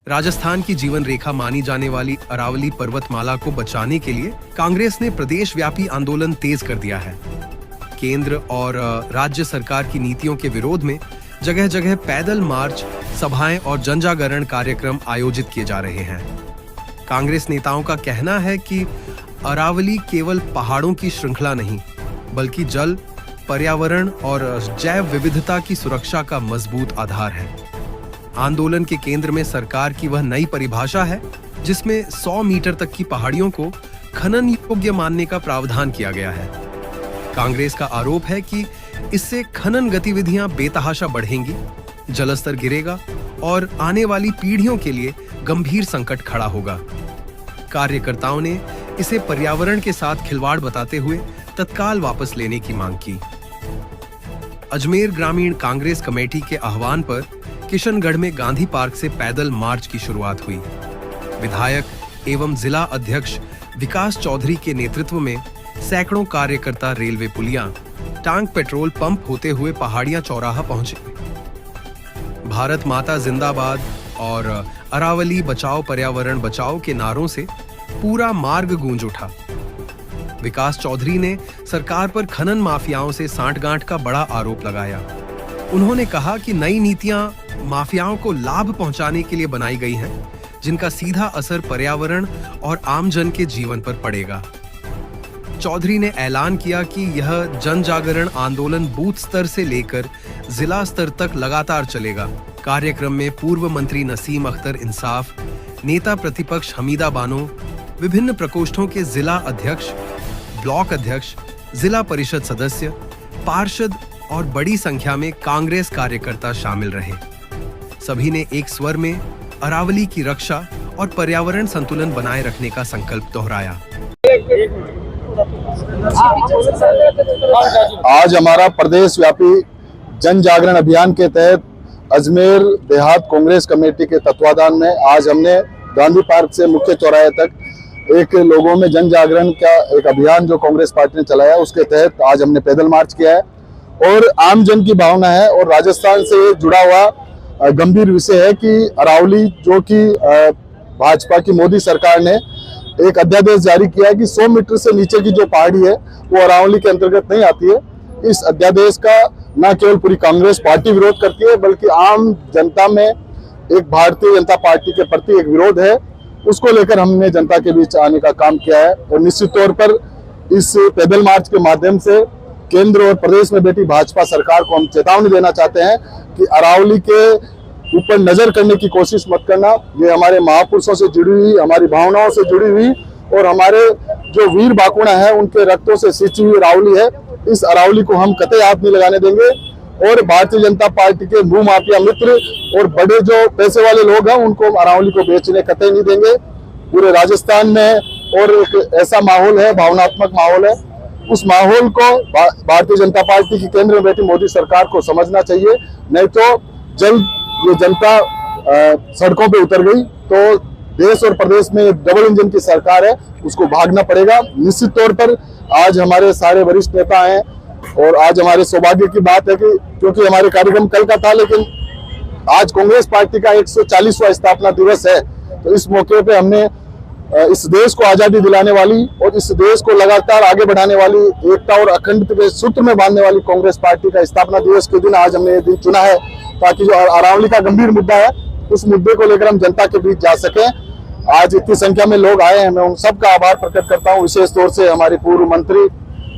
राजस्थान की जीवन रेखा मानी जाने वाली अरावली पर्वतमाला को बचाने के लिए कांग्रेस ने प्रदेश व्यापी आंदोलन तेज कर दिया है। केंद्र और राज्य सरकार की नीतियों के विरोध में जगह जगह पैदल मार्च, सभाएं और जनजागरण कार्यक्रम आयोजित किए जा रहे हैं। कांग्रेस नेताओं का कहना है कि अरावली केवल पहाड़ों की श्रृंखला नहीं, बल्कि जल, पर्यावरण और जैव विविधता की सुरक्षा का मजबूत आधार है। आंदोलन के केंद्र में सरकार की वह नई परिभाषा है जिसमें 100 मीटर तक की पहाड़ियों को खनन योग्य मानने का प्रावधान किया गया है। कांग्रेस का आरोप है कि इससे खनन गतिविधियां बेतहाशा बढ़ेंगी, जलस्तर गिरेगा और आने वाली पीढ़ियों के लिए गंभीर संकट खड़ा होगा। कार्यकर्ताओं ने इसे पर्यावरण के साथ खिलवाड़ बताते हुए तत्काल वापस लेने की मांग की। अजमेर ग्रामीण कांग्रेस कमेटी के आह्वान पर किशनगढ़ में गांधी पार्क से पैदल मार्च की शुरुआत हुई। विधायक एवं जिला अध्यक्ष विकास चौधरी के नेतृत्व में सैकड़ों कार्यकर्ता रेलवे पुलियां, टैंक, पेट्रोल पंप होते हुए पहाड़ियां चौराहा पहुंचे। भारत माता जिंदाबाद और अरावली बचाओ पर्यावरण बचाओ के नारों से पूरा मार्ग गूंज उठा। विकास चौधरी ने सरकार पर खनन माफियाओं से सांठगांठ का बड़ा आरोप लगाया। उन्होंने कहा कि नई नीतियां माफियाओं को लाभ पहुंचाने के लिए बनाई गई हैं, जिनका सीधा असर पर्यावरण और आमजन के जीवन पर पड़ेगा। चौधरी ने ऐलान किया कि यह जन जागरण आंदोलन बूथ स्तर से लेकर जिला स्तर तक लगातार चलेगा। कार्यक्रम में पूर्व मंत्री नसीम अख्तर इंसाफ, नेता प्रतिपक्ष हमीदा बानो, विभिन्न प्रकोष्ठों के जिला अध्यक्ष, ब्लॉक अध्यक्ष, जिला परिषद सदस्य, पार्षद और बड़ी संख्या में कांग्रेस कार्यकर्ता शामिल रहे। सभी ने एक स्वर में अरावली की रक्षा और पर्यावरण संतुलन बनाए रखने का संकल्प दोहराया। आज हमारा प्रदेश व्यापी जन जागरण अभियान के तहत अजमेर देहात कांग्रेस कमेटी के तत्वाधान में आज हमने गांधी पार्क से मुख्य चौराहे तक एक लोगों में जन जागरण का एक अभियान जो कांग्रेस पार्टी ने चलाया, उसके तहत आज हमने पैदल मार्च किया है। और आम जन की भावना है और राजस्थान से जुड़ा हुआ गंभीर विषय है कि अरावली, जो कि भाजपा की मोदी सरकार ने एक अध्यादेश जारी किया है कि 100 मीटर से नीचे की जो पहाड़ी है वो अरावली के अंतर्गत नहीं आती है। इस अध्यादेश का न केवल पूरी कांग्रेस पार्टी विरोध करती है, बल्कि आम जनता में एक भारतीय जनता पार्टी के प्रति एक विरोध है। उसको लेकर हमने जनता के बीच आने का काम किया है और निश्चित तौर पर इस पैदल मार्च के माध्यम से केंद्र और प्रदेश में बैठी भाजपा सरकार को हम चेतावनी देना चाहते हैं कि अरावली के ऊपर नजर करने की कोशिश मत करना। ये हमारे महापुरुषों से जुड़ी हुई, हमारी भावनाओं से जुड़ी हुई और हमारे जो वीर बाकुड़ा है उनके रक्तों से सिंची हुई अरावली है। इस अरावली को हम कतई हाथ नहीं लगाने देंगे और भारतीय जनता पार्टी के भू माफिया मित्र और बड़े जो पैसे वाले लोग हैं उनको अरावली को बेचने कतई नहीं देंगे। पूरे राजस्थान में और एक ऐसा माहौल है, भावनात्मक माहौल है, उस माहौल को भारतीय जनता पार्टी की केंद्र में बैठी मोदी सरकार को समझना चाहिए। नहीं तो जल्द ये जनता सड़कों पे उतर गई तो देश और प्रदेश में डबल इंजन की सरकार है, उसको भागना पड़ेगा। निश्चित तौर पर आज हमारे सारे वरिष्ठ नेता हैं और आज हमारे सौभाग्य की बात है कि क्योंकि हमारे कार्यक्रम कल का था, लेकिन आज कांग्रेस पार्टी का 140वां स्थापना दिवस है, तो इस मौके पे हमने इस देश को आजादी दिलाने वाली और इस देश को लगातार आगे बढ़ाने वाली, एकता और अखंडता के सूत्र में बांधने वाली कांग्रेस पार्टी का स्थापना दिवस के दिन आज हमने ये दिन चुना है ताकि जो अरावली का गंभीर मुद्दा है उस मुद्दे को लेकर हम जनता के बीच जा सकें। आज इतनी संख्या में लोग आए हैं, मैं उन सबका आभार प्रकट करता हूँ, विशेष तौर से हमारी पूर्व मंत्री,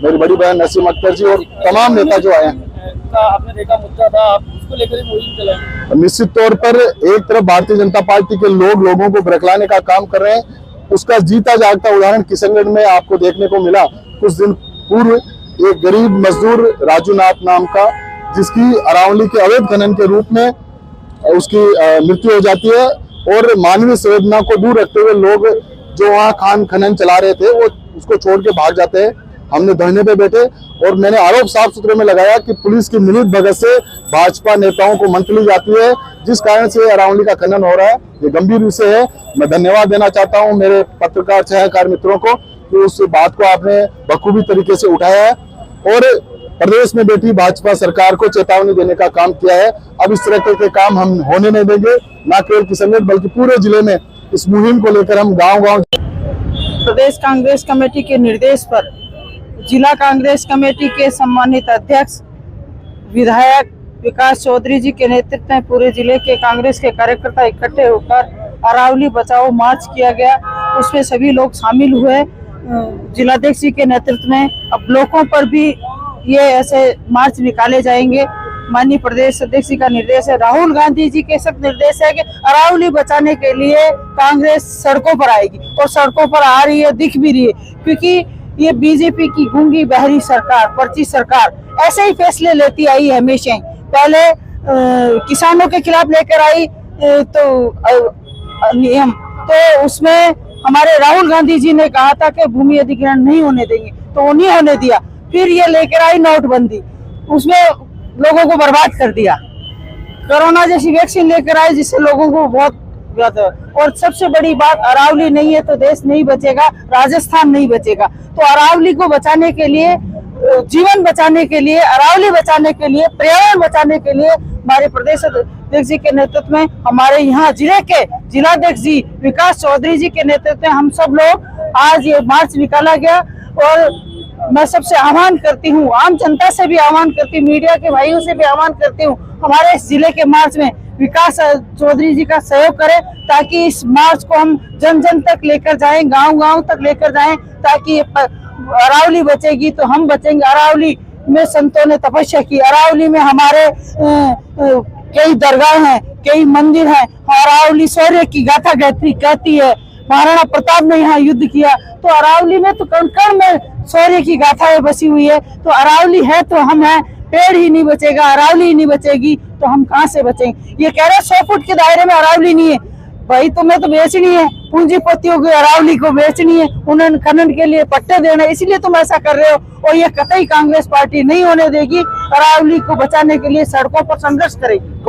मेरी बड़ी बहन नसीम अख्तर जी और तमाम नेता जो आए हैं। आपने देखा मुद्दा था, आप उसको लेकर मुहिम चलाएं। निश्चित तौर पर एक तरफ भारतीय जनता पार्टी के लोगों को बरकलाने का काम कर रहे हैं, उसका जीता जागता उदाहरण किशनगढ़ में आपको देखने को मिला। कुछ दिन पूर्व एक गरीब मजदूर राजू नाथ नाम का, जिसकी अरावली के अवैध खनन के रूप में उसकी मृत्यु हो जाती है और मानवीय संवेदना को दूर रखते हुए लोग जो वहाँ खान खनन चला रहे थे वो उसको छोड़ के भाग जाते हैं। हमने धरने पे बैठे और मैंने आरोप साफ सुथरे में लगाया कि पुलिस की मिलित भगत से भाजपा नेताओं को मंत्री ली जाती है, जिस कारण से अरावली का खनन हो रहा है। ये गंभीर विषय है। मैं धन्यवाद देना चाहता हूं मेरे पत्रकार सहकार मित्रों को कि उस बात को आपने बखूबी तरीके से उठाया है और प्रदेश में बैठी भाजपा सरकार को चेतावनी देने का काम किया है। अब इस तरह के काम हम होने नहीं देंगे, न केवल किशनगंज बल्कि पूरे जिले में इस मुहिम को लेकर हम गांव-गांव। प्रदेश कांग्रेस कमेटी के निर्देश पर जिला कांग्रेस कमेटी के सम्मानित अध्यक्ष विधायक विकास चौधरी जी के नेतृत्व में पूरे जिले के कांग्रेस के कार्यकर्ता इकट्ठे होकर अरावली बचाओ मार्च किया गया। उसमें सभी लोग शामिल हुए जिलाध्यक्ष जी के नेतृत्व में। अब ब्लॉकों पर भी ये ऐसे मार्च निकाले जाएंगे। माननीय प्रदेश अध्यक्ष जी का निर्देश है, राहुल गांधी जी के सख्त निर्देश है कि अरावली बचाने के लिए कांग्रेस सड़कों पर आएगी और सड़कों पर आ रही है, दिख भी रही है, क्योंकि ये बीजेपी की गूंगी बहरी सरकार, पर्ची सरकार ऐसे ही फैसले लेती आई है हमेशा ही। पहले किसानों के खिलाफ लेकर आई तो नियम, तो उसमें हमारे राहुल गांधी जी ने कहा था कि भूमि अधिग्रहण नहीं होने देंगे, तो वो नहीं होने दिया। फिर ये लेकर आई नोटबंदी, उसमें लोगों को बर्बाद कर दिया। कोरोना जैसी वैक्सीन लेकर आई जिससे लोगों को बहुत, और सबसे बड़ी बात, अरावली नहीं है तो देश नहीं बचेगा, राजस्थान नहीं बचेगा। तो अरावली को बचाने के लिए, जीवन बचाने के लिए, अरावली बचाने के लिए, पर्यावरण बचाने के लिए हमारे प्रदेश अध्यक्ष जी के नेतृत्व में, हमारे यहाँ जिले के जिलाध्यक्ष जी विकास चौधरी जी के नेतृत्व में हम सब लोग आज ये मार्च निकाला गया। और मैं सबसे आह्वान करती हूँ, आम जनता से भी आह्वान करती हूँ, मीडिया के भाइयों से भी आह्वान करती हूँ, हमारे इस जिले के मार्च में विकास चौधरी जी का सहयोग करें, ताकि इस मार्च को हम जन जन तक लेकर जाएं, गांव-गांव तक लेकर जाएं, ताकि अरावली बचेगी तो हम बचेंगे। अरावली में संतों ने तपस्या की, अरावली में हमारे कई दरगाह हैं, कई मंदिर हैं। अरावली शौर्य की गाथा कहती है, महाराणा प्रताप ने यहाँ युद्ध किया, तो अरावली में तो कण कण में शौर्य की गाथाएं बसी हुई है। तो अरावली है तो हम हैं, पेड़ ही नहीं बचेगा, अरावली ही नहीं बचेगी तो हम कहाँ से बचेंगे। ये कह रहे 100 फुट के दायरे में अरावली नहीं है, भाई तुम्हें तो बेचनी है, पूंजीपतियों को अरावली को बेचनी है, उन्हें खनन के लिए पट्टे देना है, इसलिए तुम ऐसा कर रहे हो। और ये कतई कांग्रेस पार्टी नहीं होने देगी, अरावली को बचाने के लिए सड़कों पर संघर्ष करेगी।